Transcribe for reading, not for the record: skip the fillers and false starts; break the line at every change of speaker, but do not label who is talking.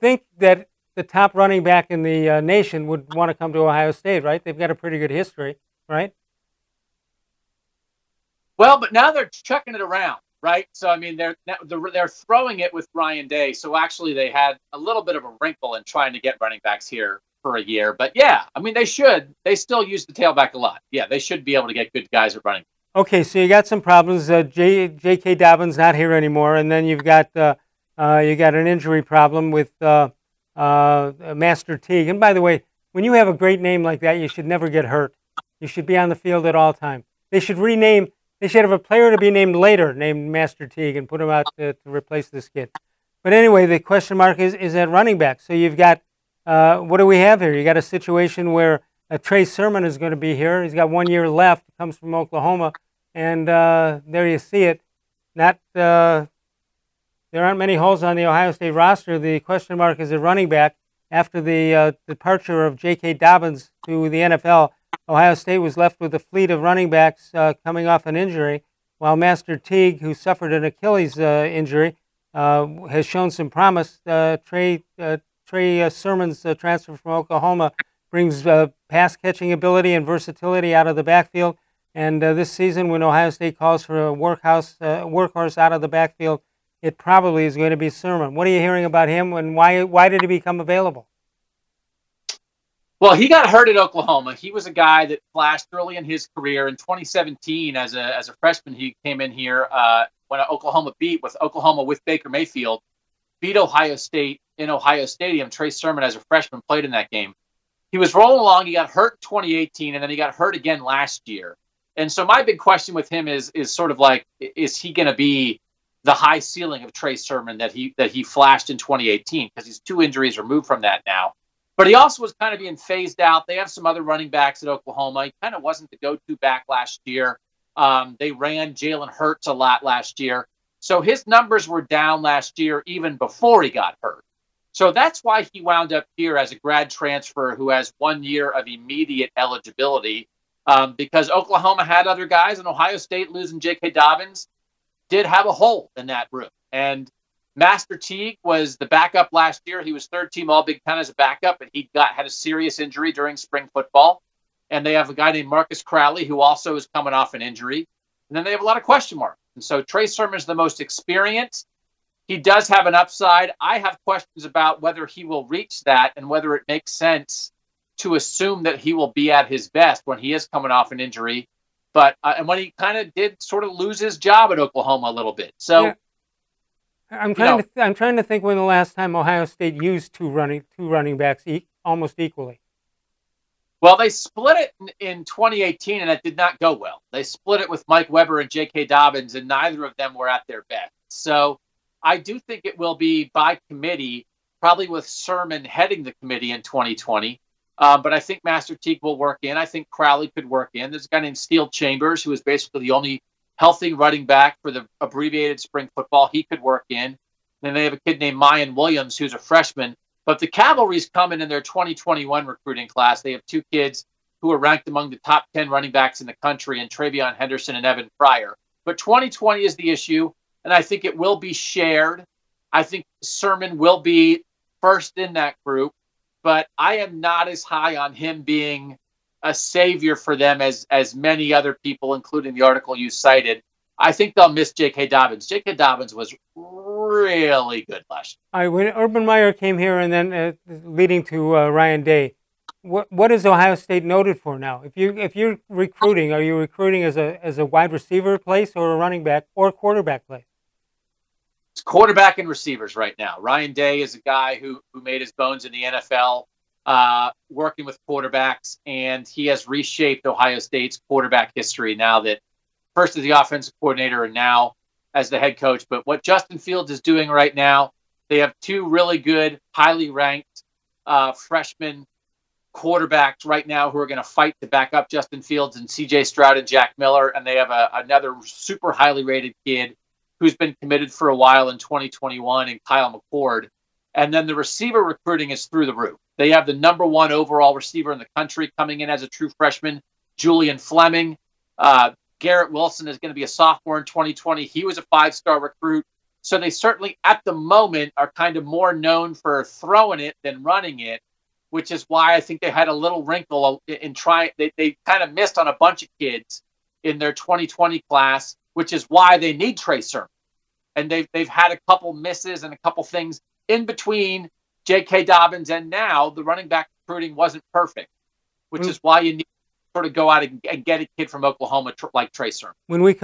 think that the top running back in the nation would want to come to Ohio State, right? They've got a pretty good history, right?
Well, but now they're chucking it around, right? So I mean, they're throwing it with Ryan Day. So actually, they had a little bit of a wrinkle in trying to get running backs here for a year. But yeah, I mean, they should. They still use the tailback a lot. Yeah, they should be able to get good guys at running.
Okay, so you got some problems. J.K. Dobbins not here anymore, and then you got an injury problem with Master Teague. And by the way, when you have a great name like that, you should never get hurt. You should be on the field at all times. They should rename. They should have a player to be named later, named Master Teague, and put him out to replace this kid. But anyway, the question mark is at running back. So you've got, what do we have here? You got a situation where Trey Sermon is going to be here. He's got 1 year left. Comes from Oklahoma, and there you see it. There aren't many holes on the Ohio State roster. The question mark is at running back. After the departure of J.K. Dobbins to the NFL, Ohio State was left with a fleet of running backs coming off an injury, while Master Teague, who suffered an Achilles injury, has shown some promise. Trey Sermon's transfer from Oklahoma brings pass-catching ability and versatility out of the backfield. And this season, when Ohio State calls for a workhorse out of the backfield, it probably is going to be Sermon. What are you hearing about him, and why did he become available?
Well, he got hurt at Oklahoma. He was a guy that flashed early in his career. In 2017, as a freshman, he came in here when Oklahoma with Baker Mayfield, beat Ohio State in Ohio Stadium. Trey Sermon, as a freshman, played in that game. He was rolling along. He got hurt in 2018, and then he got hurt again last year. And so my big question with him is sort of like, is he going to be the high ceiling of Trey Sermon that he flashed in 2018? Because he's 2 injuries removed from that now. But he also was kind of being phased out. They have some other running backs at Oklahoma. He kind of wasn't the go-to back last year. They ran Jalen Hurts a lot last year. So his numbers were down last year even before he got hurt. So that's why he wound up here as a grad transfer who has 1 year of immediate eligibility, because Oklahoma had other guys, and Ohio State, losing J.K. Dobbins, did have a hole in that room. And Master Teague was the backup last year. He was third-team All-Big Ten as a backup, but he had a serious injury during spring football. And they have a guy named Marcus Crowley, who also is coming off an injury. And then they have a lot of question marks. And so Trey Sermon is the most experienced. He does have an upside. I have questions about whether he will reach that and whether it makes sense to assume that he will be at his best when he is coming off an injury. But and when he kind of did sort of lose his job at Oklahoma a little bit. So
yeah. I'm trying to think when the last time Ohio State used two running backs almost equally.
Well, they split it in 2018, and it did not go well. They split it with Mike Weber and J.K. Dobbins, and neither of them were at their best. So I do think it will be by committee, probably with Sermon heading the committee in 2020. But I think Master Teague will work in. I think Crowley could work in. There's a guy named Steele Chambers, who is basically the only healthy running back for the abbreviated spring football. He could work in. Then they have a kid named Mayan Williams, who's a freshman. But the Cavalry's coming in their 2021 recruiting class. They have 2 kids who are ranked among the top 10 running backs in the country, and Travion Henderson and Evan Pryor. But 2020 is the issue, and I think it will be shared. I think Sermon will be first in that group, but I am not as high on him being a savior for them as many other people, including the article you cited. I think they'll miss J.K. Dobbins. J.K. Dobbins was really good last year.
When Urban Meyer came here and then leading to Ryan Day, what is Ohio State noted for now? If you're recruiting, are you recruiting as a wide receiver place or a running back or quarterback place?
It's quarterback and receivers right now. Ryan Day is a guy who made his bones in the NFL working with quarterbacks, and he has reshaped Ohio State's quarterback history now that first as the offensive coordinator and now as the head coach. But what Justin Fields is doing right now, they have 2 really good, highly ranked freshman quarterbacks right now who are going to fight to back up Justin Fields, and C.J. Stroud and Jack Miller. And they have another super highly rated kid who's been committed for a while in 2021, and Kyle McCord. And then the receiver recruiting is through the roof. They have the number 1 overall receiver in the country coming in as a true freshman, Julian Fleming. Garrett Wilson is going to be a sophomore in 2020. He was a 5-star recruit. So they certainly, at the moment, are kind of more known for throwing it than running it, which is why I think they had a little wrinkle in trying. They kind of missed on a bunch of kids in their 2020 class, which is why they need Trey Sermon. And they've had a couple misses and a couple things in between J.K. Dobbins and now the running back recruiting wasn't perfect, which is why you need to sort of go out and get a kid from Oklahoma like Trey Sermon.
When we come